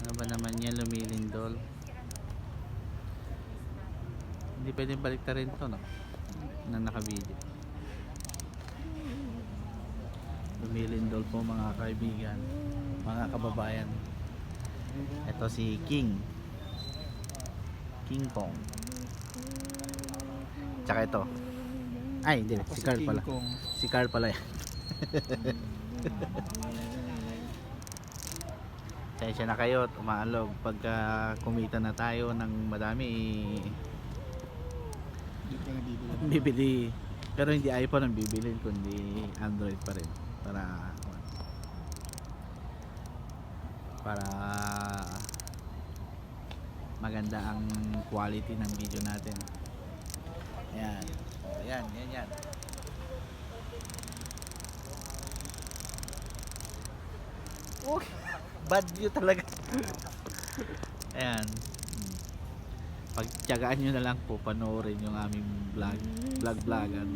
Ano ba naman yan, lumilindol? Hindi pwedeng balikta rin to, no? Na naka-video. Lumilindol po mga kaibigan, mga kababayan. Ito si King Kong. Tsaka ito. Ay, hindi. Si Carl pala. Si Carl pala yan. Sensya na kayo at umaalog. Pagka kumita na tayo ng madami, bibili. Pero hindi iPhone ang bibilin, kundi Android pa rin. Para maganda ang quality ng video natin. Ayan. Ayan, yan. Oh, bad view talaga. Ayan. Pagtiyagaan nyo na lang po panoorin yung aming vlogan.